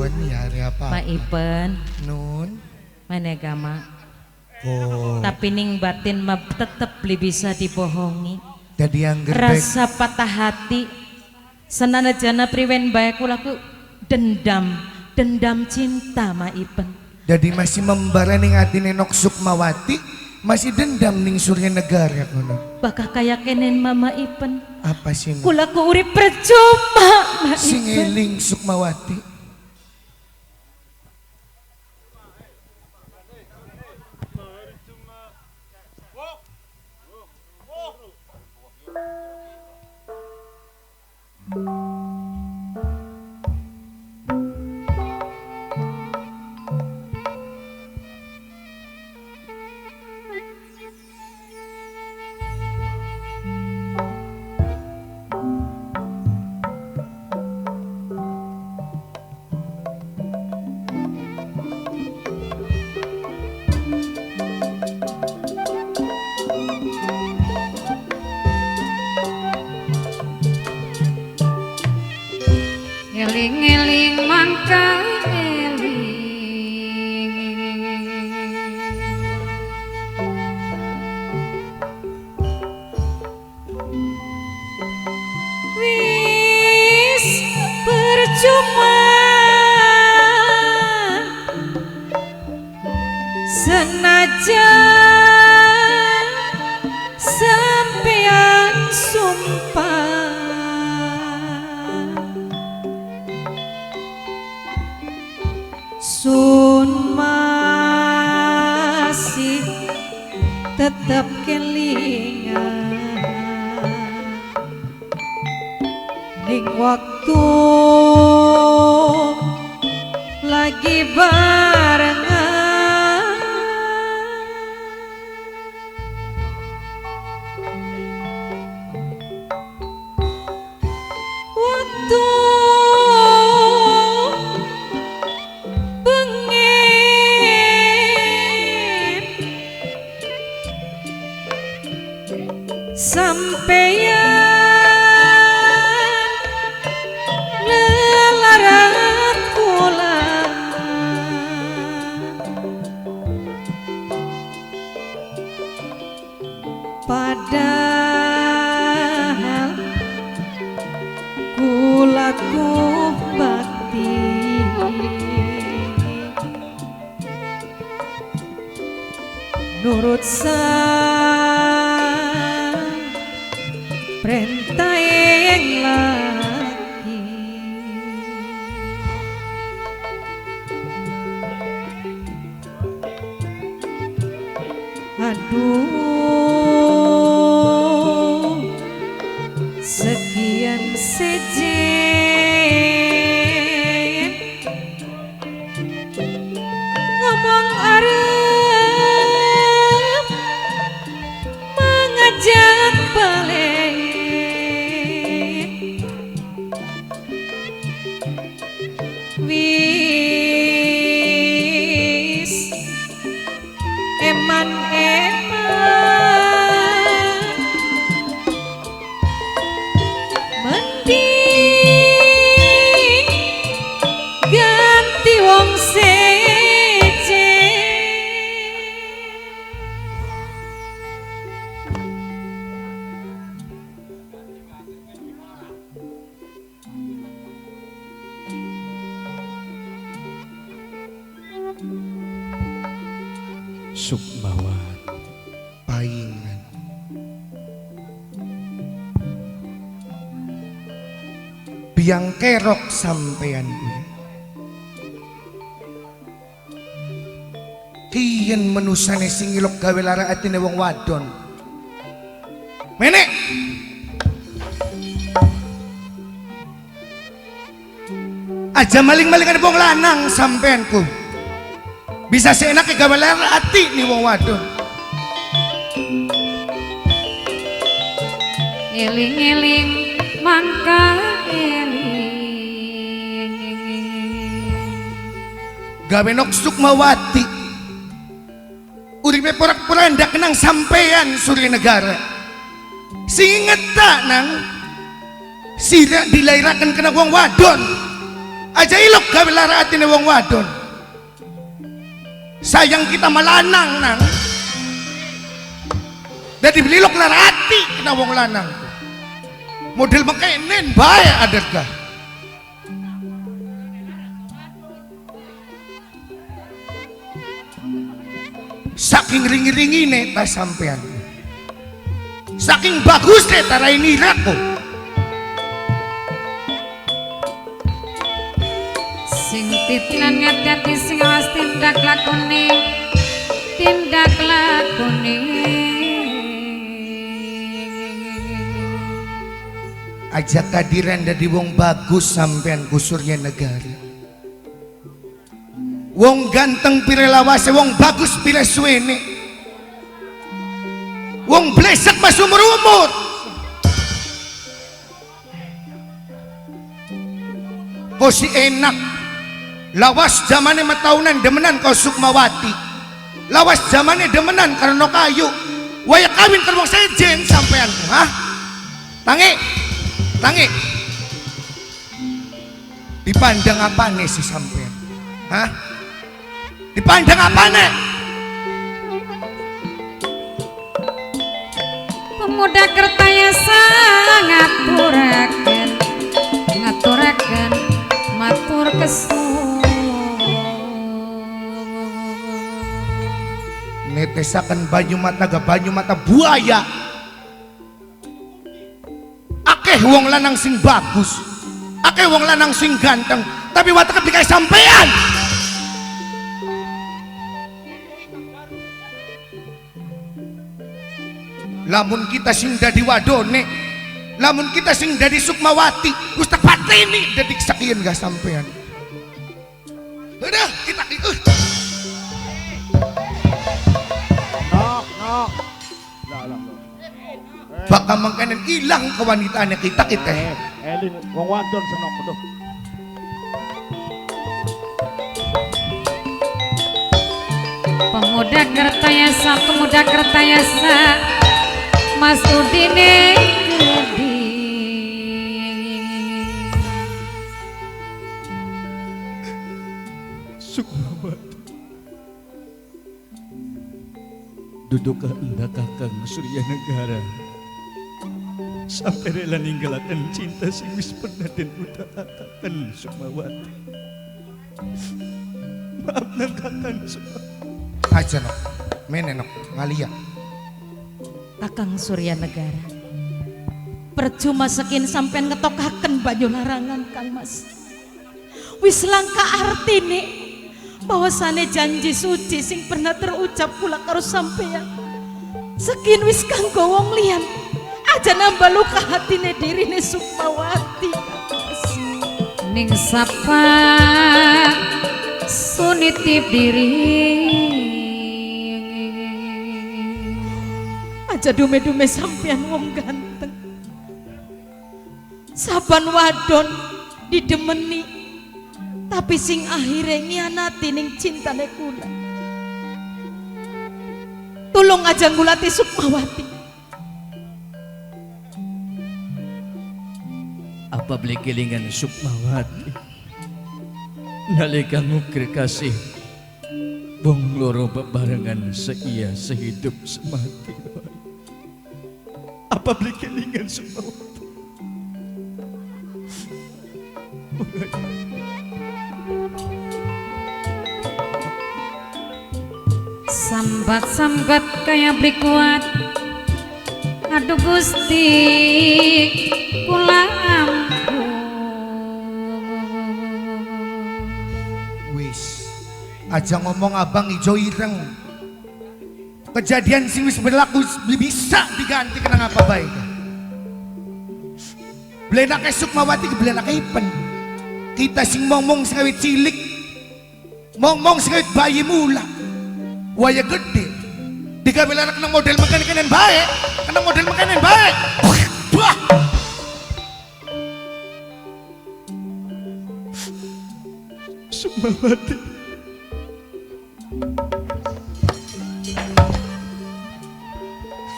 Pun ya apa? Mak Ipen. Nun. Menega mak. Oh. Tapi ning batin mah tetep bisa dibohongi. Jadi yang rasa patah hati. Senanajana priwen bae kulaku dendam cinta mak Ipen. Jadi masih membara ning atine Nok Sukmawati, masih dendam ning Surya Negara kono. Bakal kaya kenen mama Ipen. Apa sih? Kulaku urip percuma mak Ipen. Singiling Sukmawati. Eling-eling mangka eling Wis percuma senajan sampean sumpah sun masih tetap kelingan ning waktu lagi barengan waktu sampeyan lelarat kula padahal kulaku bakti nurut perintah yang lagi aduh sekian sejen ngomong arep mengajak balik wis eman-eman mending ganti wong sejen Sukmawati paingan biang kerok sampean kuwi kiyen menusane sing ilok gawe lara atine wong wadon menek aja maling-malingan wong lanang sampeanku bisa seenake gawe lara ati nih wong wadon eling-eling mangka eling gawe Nok Sukmawati uripe porak-poranda kenang sampean Surya Negara sing inget tak nang sira dilairaken kena wong wadon Aja ilok gawe lara atine wong wadon. Sayang kita malanang nang. Dadi belilok lara ati kita wong lanang. Model mengkenen bae adat ka. Saking ringi-ringine ta sampean. Saking bagusnya tarai nirako. Sing titinan ngati sing awas tindak lakone. Tindak lakone. Aja kadiran dari wong bagus sampean kusurnya negara. Wong ganteng pire lawase, wong bagus pire suwene. Wong blesek mas umur-umur. Kau si enak. Lawas zamane matahunan demenan kau Sukmawati. Lawas zamane demenan karena kayu. Waya kawin karena wong sejen sampean. Hah? Tangi. Tangi. Dipandang apa nih si sampean? Hah? Dipandang apa nih? Pemuda kertayasa ngaturaken matur kesuwun. Netesaken banyu mata buaya. Akeh wong lanang sing bagus, akeh wong lanang sing ganteng, tapi watak dikai sampean. Lamun kita sing dadi wadone, lamun kita sing dadi Sukmawati, Gusti pateni dadi sakian gak sampean. Udah kita bakal mengkanan hilang kewanitaannya kita. Elin wong wadon senok betul. Pemuda kertayasa Mas Udine Gedi. Sukmawati duduk hendak kakang Surya Negara sampai rela ninggalakan cinta sing wis pernah den utarakan Sukmawati. Maaf nang kakang Sukmawati. Aja nok, menenok ngalia. Kakang Surya Negara, percuma sekin sampean ngetokaken banyu larangan Kang Mas. Wis langka artine bahwasane janji suci sing pernah terucap kula karo sampean. Sekin wis kanggo wong liyan. Aja nambah luka hatine dirine Sukmawati. Ning sapa sunitip diri. Aja dume-dume sampean wong ganteng. Saban wadon didemeni, tapi sing akhire ngianati ning cintane kula. Tulung aja ngulati Sukmawati. Apa beli kelingan Sukmawati nalika ngukir kasih bong loro bebarengan seia sehidup semati. Apa beli kelingan Sukmawati? Sambat-sambat kaya beli kuat. Aduh Gusti kula ampun. Wis aja ngomong abang ijo ireng. Kejadian sing wis berlaku bisa diganti kena apa baik. Belenake Sukmawati ke belenake Ipen. Kita sing ngomong sing awit cilik, ngomong sing awit bayi mula. Waya gede. Digawe larak nang model makanan baik, kena model makanan baik. Wah. Sukmawati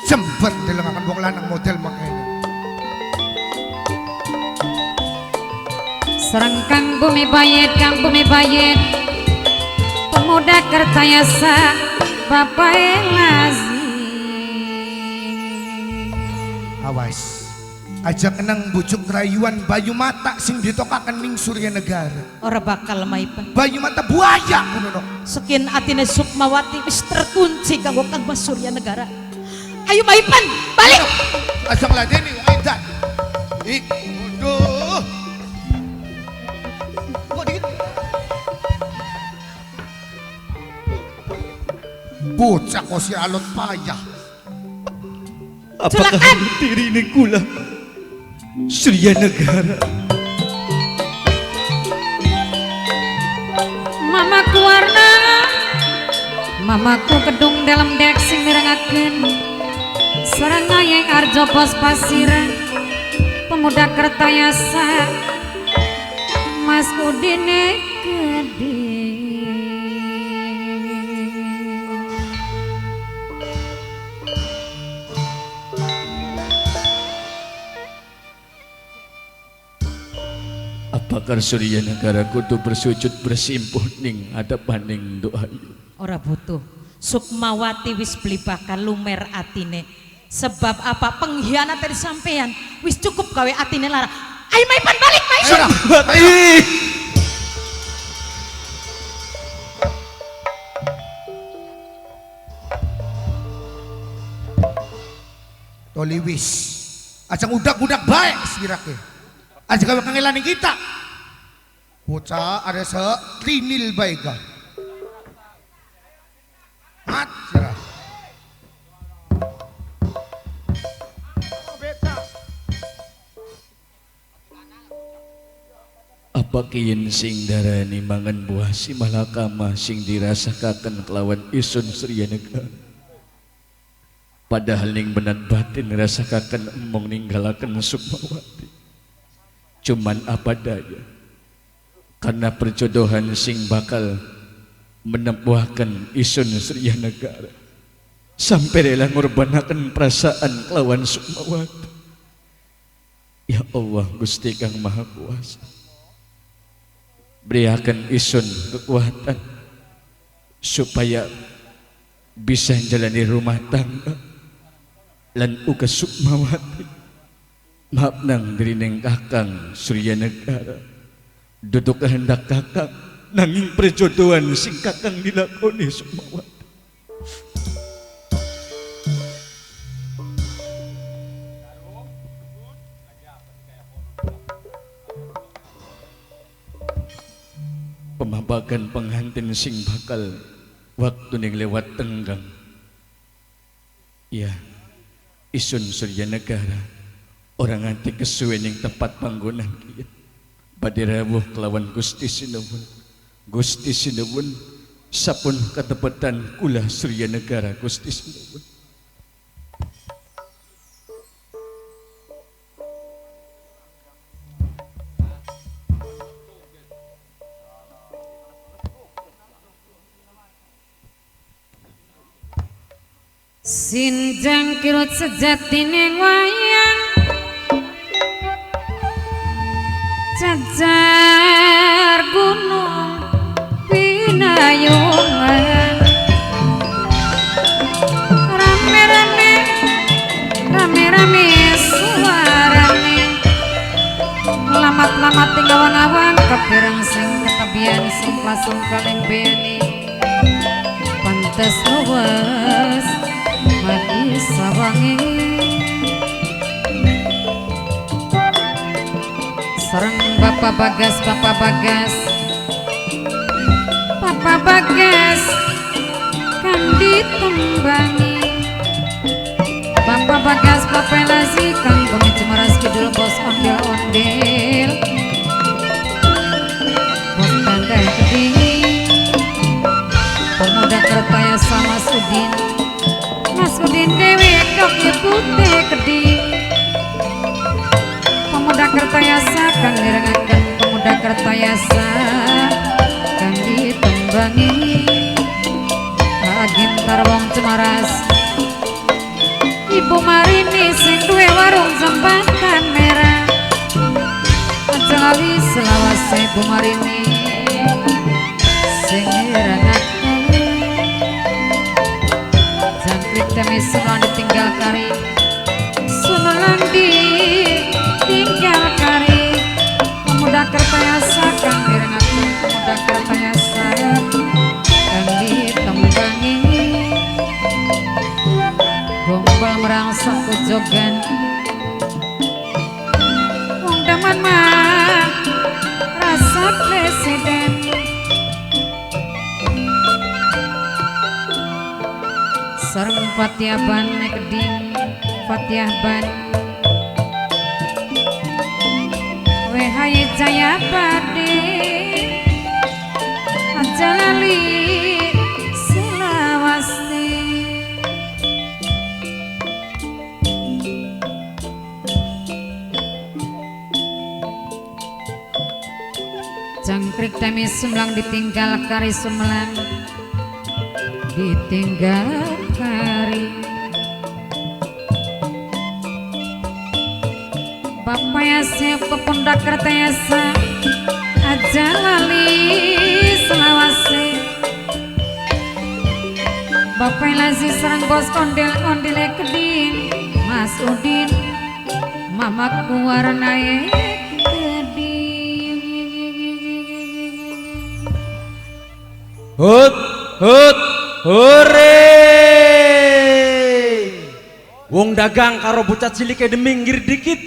Jember dilengakan wong lanang model makanan. Serang Kang Bumi Bayit, Kang Bumi Bayit, pemuda Kertayasa Bapak Elazi. Awas. Aja kenang bujuk rayuan Bayu Mata sing ditokaken ning Surya Negara. Ora bakal maipan. Bayu Mata buaya ngono no. Sekian atine Sukmawati wis terkunci kanggo Kang Mas Surya Negara. Ayo maipan, balik. Aja ngladeni wong edan. Waduh. Kok dikit? Bocah kok si alot payah. Apakah Silakan. diri ini kula Surya Negara? Mamaku warna, mamaku kedung dalam dek sing mirengaken. Sareng ngayeng arjo pos pasiran, pemuda Kertayasa Mas Udine Gede. Apakah Surya Negara kudu bersujud bersimpuh ning hadapaning doa ieu? Ora butuh. Sukmawati wis beli bakal lumer atine. Sebab apa pengkhianat dari sampean wis cukup gawe atine lara. Ayo maipan balik, maipan. Toliwis. Ajang udak-udak baik sirake. Aja gawe kangelan kita. Bocah ada se trinil baika. Mat sirah. Apa kiyen sing darani mangan buah si malakama sing dirasakaken kelawan isun Surya Negara? Padahal ning benan batin rasakaken emong ninggalaken Sukmawati. Cuman apa daya, karena perjodohan sing bakal menempuhkan isun Surya Negara sampai rela ngorbanaken perasaan kelawan Sukmawati. Ya Allah Gusti Kang Maha Kuasa, beriakan isun kekuatan supaya bisa jalani rumah tangga lan uga Sukmawati. Maaf nang diri neng kakang Surya Negara, duduk kehendak kakang nanging perjodohan sing kakang dilakoni Sukmawati. Pemabakan pengantin sing bakal waktu ning lewat tenggang. Ya, isun Surya Negara orang anti kesuwen yang tepat panggonan kieu badhe rawuh kelawan Gusti Sinuwun. Gusti Sinuwun sapun katepetan kula Surya Negara Gusti Sinuwun. Sinjang kirut sejatine wayang jajar gunung pinayungan, rame-rame suarane, lamat-lamat ing awang-awang kepirang sing ketebian sing langsung paling beni pantes luwes mati sawangi. Sareng Bapak Bagas, Bapak Bagas, Bapak Bagas kan ditembangi. Bapak Bagas, Bapak Elazi kang Bumi Cemaras Kidul bos ondel-ondel, bos tandai keding, pemuda Kertayasa Mas Udin, Mas Udin Dewi dok nyebute keding. Pemuda Kertayasa kang direngaken, pemuda Kertayasa kang ditembangi. Agintar wong Cemaras, Ibu Marini sing duwe warung jembatan merah, aja lali selawas Ibu Marini sing ngirangaken jangkrik temi sunan ditinggal kari sunan ditinggal kari pemuda kertayasa kang ngirangaken pemuda kertayasa kang ditembangi gombal merangsang kujogan wong daman mah rasa presiden sareng Fatiaban keding Fatiaban wehai jaya pade aja lali selawase jangkrik temi sumlang ditinggal kari sumlang ditinggal kari Bapak yasa pepundak kertayasa aja lali selawase Bapak lasi serang bos kondil-kondile keding Mas Udin mamaku warnae keding Hut, hut, hore. Wong dagang karo bocah cilik de minggir dikit.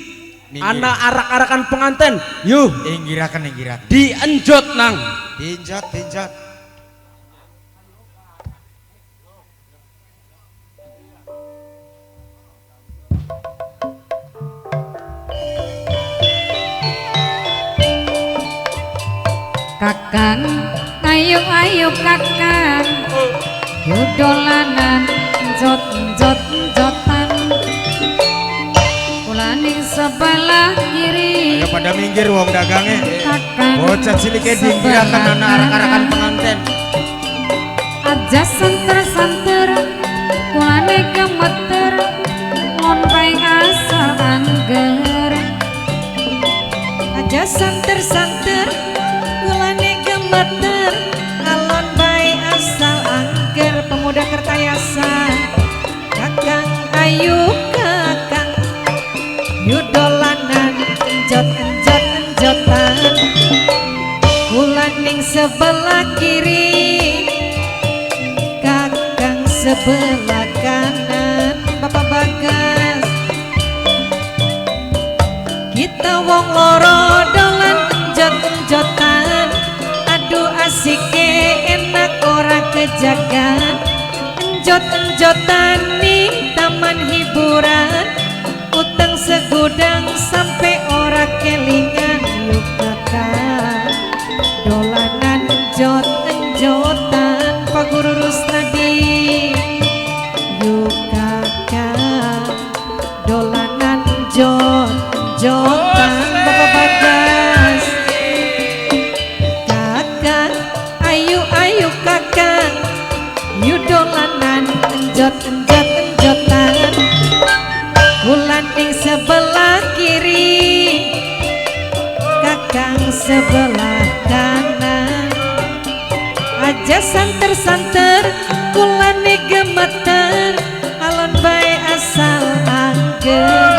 Anak arak-arakan penganten. Yuh, Inggirakan. dienjot nang. Tinjat. Kakang ayo kakang yudolanan jotan ulaning sebelah kiri Ayo pada minggir wong dagangnya. kakang Bocah cilik diinggirakan anak arak-arakan penganten. aja santer kulane gemeter ngonteng asal angger aja santer kulane gemeter alon bae asal angger pemuda kertayasa kakang ayu kakang yudolanan enjotan kulaning sebelah kiri kakang sebelah kanan Bapak Bagas kita wong loro dolan enjot-enjotan aduh asike enak ora kejagan enjot-enjotan ning taman hiburan utang segudang sampai ora kelingan yuk kakak dolanan enjot-enjotan Pak Guru Rusnadi yuk kakak dolanan enjot-enjotan Bapak Bagas kakak ayu kakak yudolanan enjotan kulaning sebelah kiri kakang sebelah kanan aja santer kulane gemeter alon bae asal angger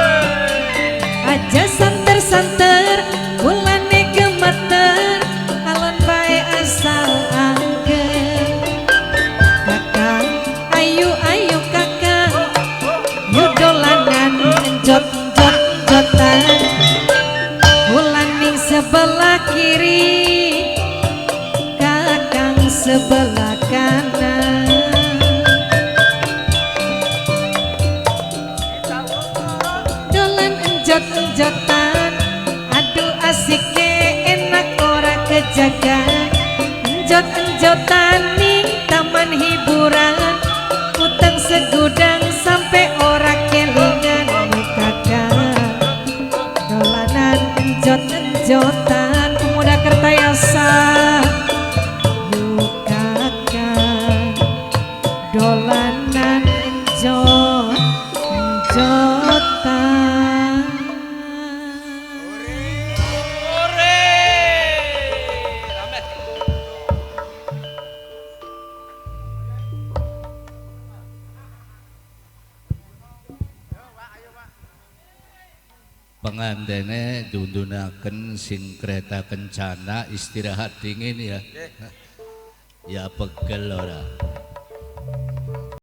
aja santer kulane gemeter alon bae asal angger kakang ayu kakang yudolanan enjot-enjotan kulaning sebelah kiri kakang sebelah kanan dolan enjot-enjotan aduh asike enak ora kejagan enjot-enjotan ning taman hiburan utang segudang sampai ora kelingan nih kakak dolanan enjot-enjotan pemuda kertayasa yuk kakak dolanan enjot-enjotan pengantene dundunaken sing kereta kencana istirahat dingin ya. Ya pegel ora.